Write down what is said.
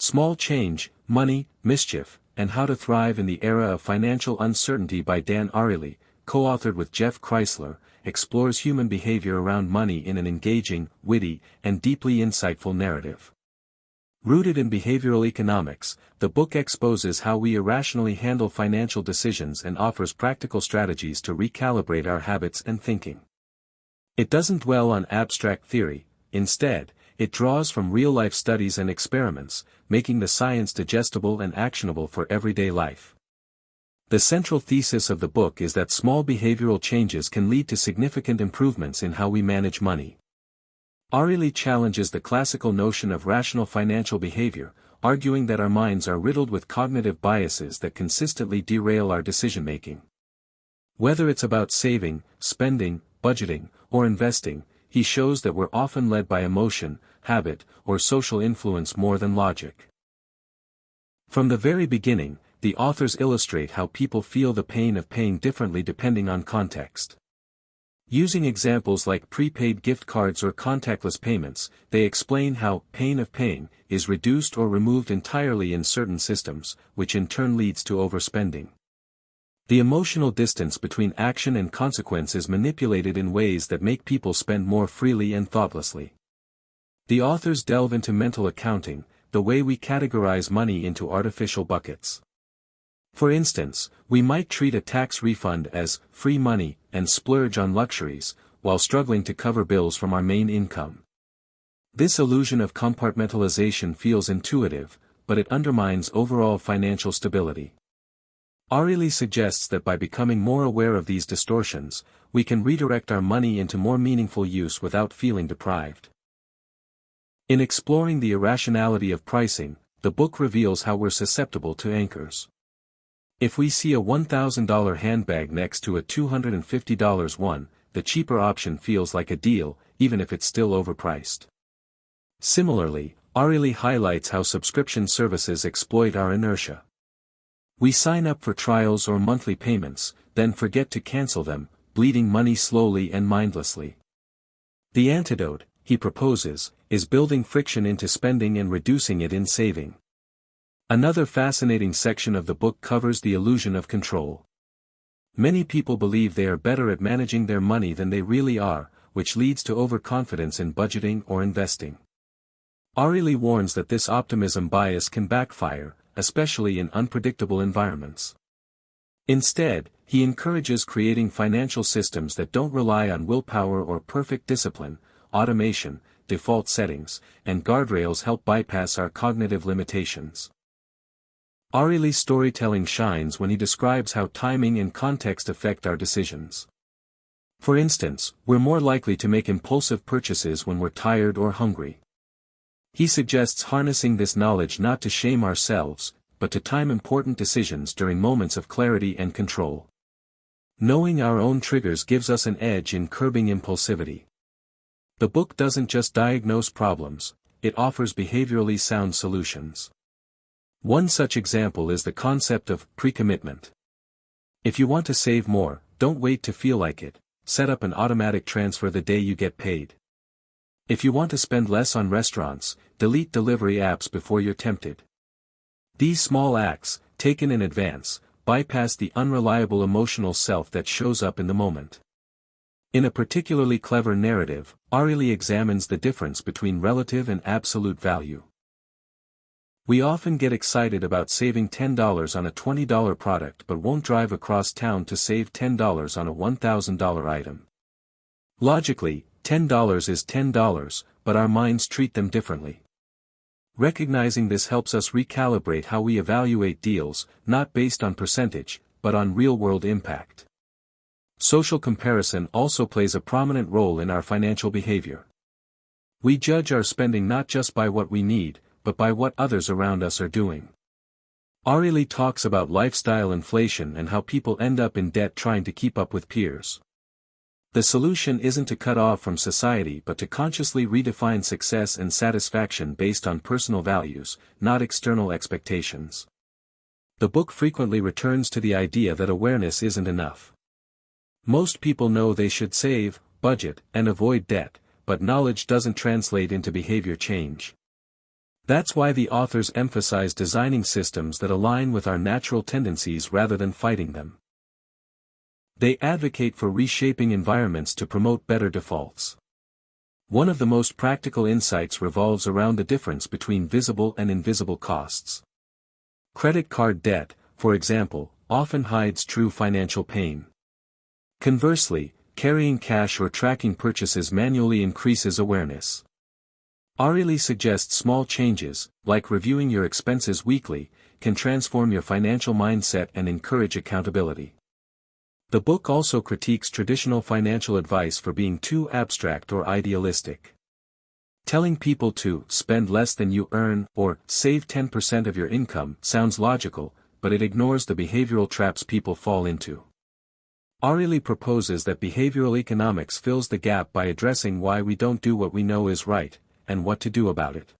Small Change, Money, Mischief, and How to Thrive in the Era of Financial Uncertainty by Dan Ariely, co-authored with Jeff Chrysler, explores human behavior around money in an engaging, witty, and deeply insightful narrative. Rooted in behavioral economics, the book exposes how we irrationally handle financial decisions and offers practical strategies to recalibrate our habits and thinking. It doesn't dwell on abstract theory, instead, it draws from real-life studies and experiments, making the science digestible and actionable for everyday life. The central thesis of the book is that small behavioral changes can lead to significant improvements in how we manage money. Ariely challenges the classical notion of rational financial behavior, arguing that our minds are riddled with cognitive biases that consistently derail our decision-making. Whether it's about saving, spending, budgeting, or investing, he shows that we're often led by emotion, habit, or social influence more than logic. From the very beginning, the authors illustrate how people feel the pain of paying differently depending on context. Using examples like prepaid gift cards or contactless payments, they explain how pain of paying is reduced or removed entirely in certain systems, which in turn leads to overspending. The emotional distance between action and consequence is manipulated in ways that make people spend more freely and thoughtlessly. The authors delve into mental accounting, the way we categorize money into artificial buckets. For instance, we might treat a tax refund as free money and splurge on luxuries, while struggling to cover bills from our main income. This illusion of compartmentalization feels intuitive, but it undermines overall financial stability. Ariely suggests that by becoming more aware of these distortions, we can redirect our money into more meaningful use without feeling deprived. In exploring the irrationality of pricing, the book reveals how we're susceptible to anchors. If we see a $1,000 handbag next to a $250 one, the cheaper option feels like a deal, even if it's still overpriced. Similarly, Ariely highlights how subscription services exploit our inertia. We sign up for trials or monthly payments, then forget to cancel them, bleeding money slowly and mindlessly. The antidote, he proposes, is building friction into spending and reducing it in saving. Another fascinating section of the book covers the illusion of control. Many people believe they are better at managing their money than they really are, which leads to overconfidence in budgeting or investing. Ariely warns that this optimism bias can backfire, especially in unpredictable environments. Instead, he encourages creating financial systems that don't rely on willpower or perfect discipline. Automation, default settings, and guardrails help bypass our cognitive limitations. Ariely's storytelling shines when he describes how timing and context affect our decisions. For instance, we're more likely to make impulsive purchases when we're tired or hungry. He suggests harnessing this knowledge not to shame ourselves, but to time important decisions during moments of clarity and control. Knowing our own triggers gives us an edge in curbing impulsivity. The book doesn't just diagnose problems, it offers behaviorally sound solutions. One such example is the concept of pre-commitment. If you want to save more, don't wait to feel like it, set up an automatic transfer the day you get paid. If you want to spend less on restaurants, delete delivery apps before you're tempted. These small acts, taken in advance, bypass the unreliable emotional self that shows up in the moment. In a particularly clever narrative, Ariely examines the difference between relative and absolute value. We often get excited about saving $10 on a $20 product but won't drive across town to save $10 on a $1,000 item. Logically, $10 is $10, but our minds treat them differently. Recognizing this helps us recalibrate how we evaluate deals, not based on percentage, but on real-world impact. Social comparison also plays a prominent role in our financial behavior. We judge our spending not just by what we need, but by what others around us are doing. Ariely talks about lifestyle inflation and how people end up in debt trying to keep up with peers. The solution isn't to cut off from society but to consciously redefine success and satisfaction based on personal values, not external expectations. The book frequently returns to the idea that awareness isn't enough. Most people know they should save, budget, and avoid debt, but knowledge doesn't translate into behavior change. That's why the authors emphasize designing systems that align with our natural tendencies rather than fighting them. They advocate for reshaping environments to promote better defaults. One of the most practical insights revolves around the difference between visible and invisible costs. Credit card debt, for example, often hides true financial pain. Conversely, carrying cash or tracking purchases manually increases awareness. Ariely suggests small changes, like reviewing your expenses weekly, can transform your financial mindset and encourage accountability. The book also critiques traditional financial advice for being too abstract or idealistic. Telling people to spend less than you earn or save 10% of your income sounds logical, but it ignores the behavioral traps people fall into. Ariely proposes that behavioral economics fills the gap by addressing why we don't do what we know is right, and what to do about it.